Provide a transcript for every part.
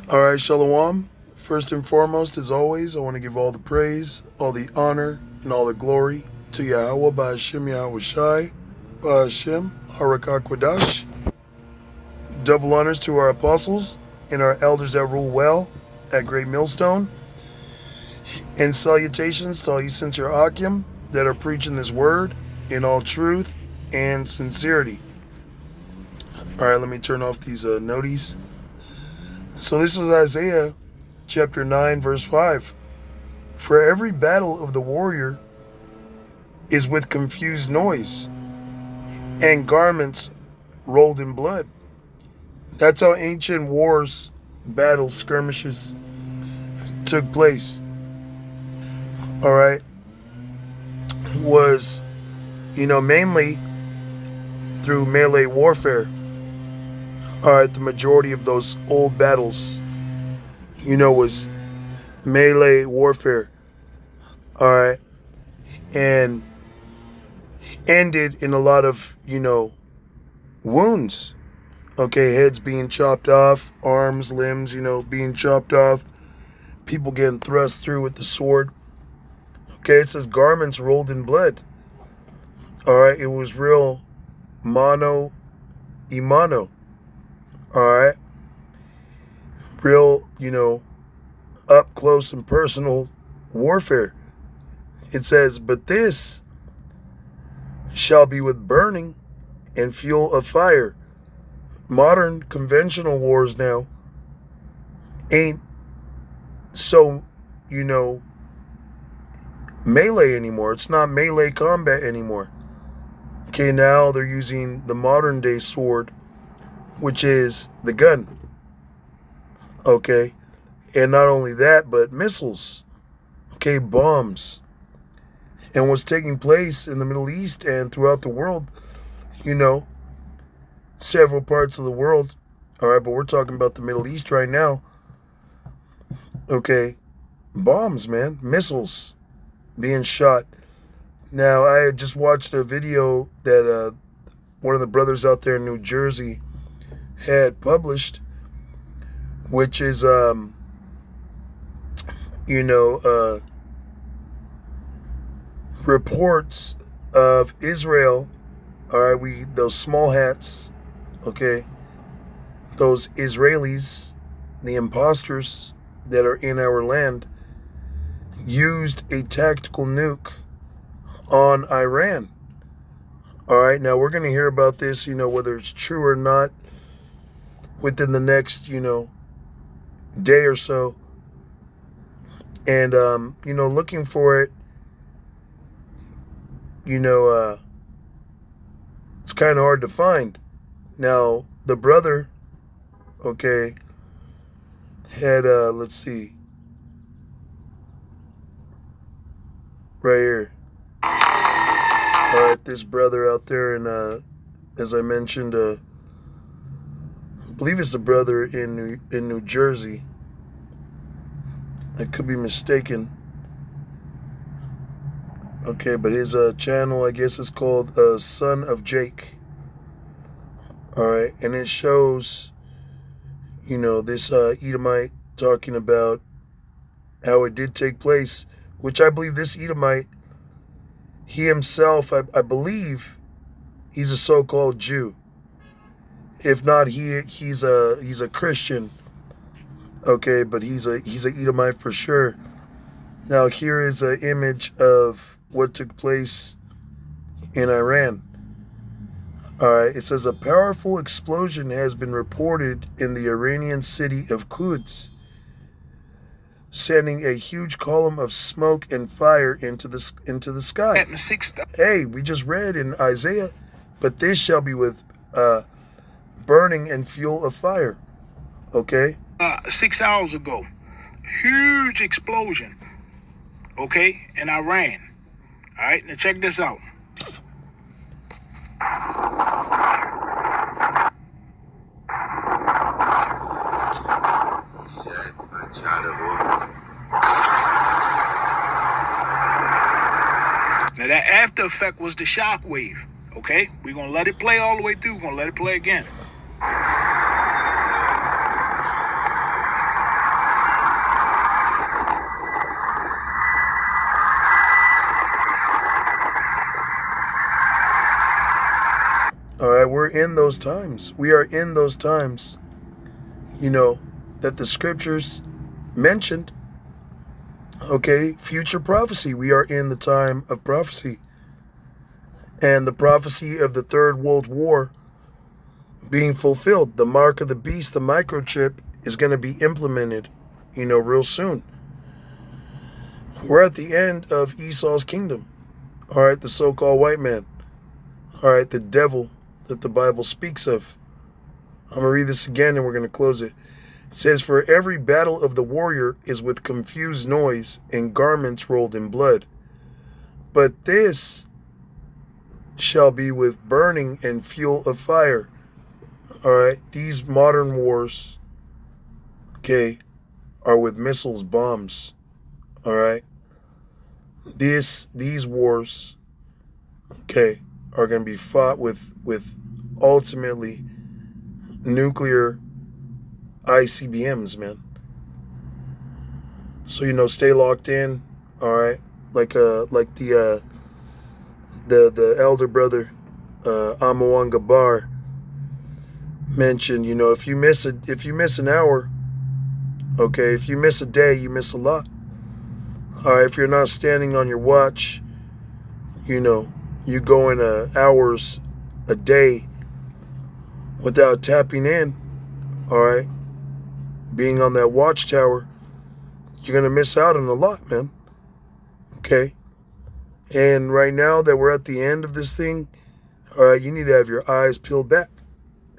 All right, Shalom. First and foremost, as always, I want to give all the praise, all the honor, and all the glory to Yahweh, Ba'ashem Yahweh Shai, Ba'ashem Harakakwadash. Double honors to our apostles and our elders that rule well at Great Millstone. And salutations to all you sincere Akim that are preaching this word in all truth and sincerity. All right, let me turn off these noties. So this is Isaiah chapter 9, verse 5. For every battle of the warrior is with confused noise and garments rolled in blood. That's how ancient wars, battles, skirmishes took place. All right. Was, mainly through melee warfare. All right, the majority of those old battles, was melee warfare. All right, and ended in a lot of, wounds. Okay, heads being chopped off, arms, limbs, being chopped off, people getting thrust through with the sword. Okay, it says garments rolled in blood. All right, it was real mano y mano. All right. Real, up close and personal warfare. It says, but this shall be with burning and fuel of fire. Modern conventional wars now ain't so, melee anymore. It's not melee combat anymore. Okay, now they're using the modern day sword, which is the gun. Okay. And not only that, but missiles. Okay, bombs. And what's taking place in the Middle East and throughout the world, several parts of the world. All right, but we're talking about the Middle East right now. Okay. Bombs, man. Missiles being shot. Now, I had just watched a video that one of the brothers out there in New Jersey had published, which is reports of Israel. All right, those small hats, okay, those Israelis, the imposters that are in our land, used a tactical nuke on Iran. All right, now we're going to hear about this, whether it's true or not, within the next, day or so. And, looking for it, it's kind of hard to find. Now, the brother, okay, had, let's see, right here. All right, this brother out there in, as I mentioned, I believe it's a brother in New Jersey. I could be mistaken. Okay, but his channel, I guess, is called Son of Jake. All right, and it shows, this Edomite talking about how it did take place, which I believe this Edomite, he himself, I believe, he's a so-called Jew. If not, he's a Christian. Okay, but he's an Edomite for sure. Now here is an image of what took place in Iran. All right, it says a powerful explosion has been reported in the Iranian city of Quds, sending a huge column of smoke and fire into the sky. Hey, we just read in Isaiah, but this shall be with burning and fuel of fire. Okay? 6 hours ago, huge explosion, okay, in Iran. All right, now check this out. Now that after effect was the shock wave, okay? We're going to let it play all the way through. We're going to let it play again. in those times. We are in those times, that the scriptures mentioned. Okay, future prophecy. We are in the time of prophecy. And the prophecy of the Third World War being fulfilled. The mark of the beast, the microchip, is going to be implemented, real soon. We're at the end of Esau's kingdom. All right, the so-called white man. All right, the devil that the Bible speaks of. I'm going to read this again and we're going to close it. It says, "For every battle of the warrior is with confused noise and garments rolled in blood. But this shall be with burning and fuel of fire." All right, these modern wars, okay, are with missiles, bombs. All right, these wars, okay, are going to be fought with ultimately nuclear ICBMs, man. So stay locked in. All right, like the elder brother Amawan Gabar mentioned. If you miss an hour, okay, if you miss a day, you miss a lot. All right, if you're not standing on your watch, you go in hours a day without tapping in. All right, being on that watchtower, you're going to miss out on a lot, man. Okay? And right now that we're at the end of this thing, all right, you need to have your eyes peeled back.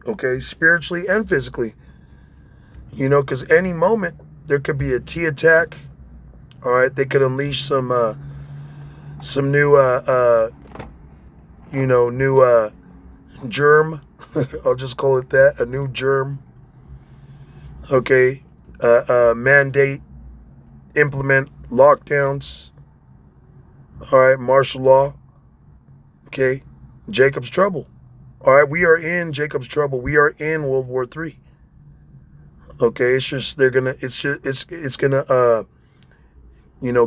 Okay? Spiritually and physically. Because any moment there could be a T attack. All right? They could unleash some new, new germ. I'll just call it that. A new germ. Okay? Mandate, implement lockdowns. All right, martial law. Okay, Jacob's trouble. All right, we are in Jacob's trouble. We are in World War III. Okay, it's gonna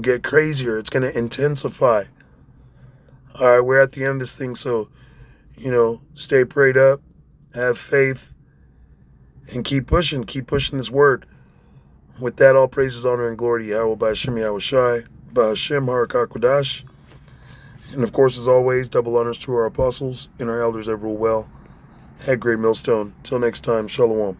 get crazier. It's gonna intensify. All right, we're at the end of this thing, so stay prayed up, have faith, and keep pushing this word. With that, all praises, honor, and glory to Yahweh, Ba'ashem Yahweh Shai, Ba'ashem Harakakwadash. And of course, as always, double honors to our apostles and our elders that rule well. Head Great Millstone. Till next time, Shalom.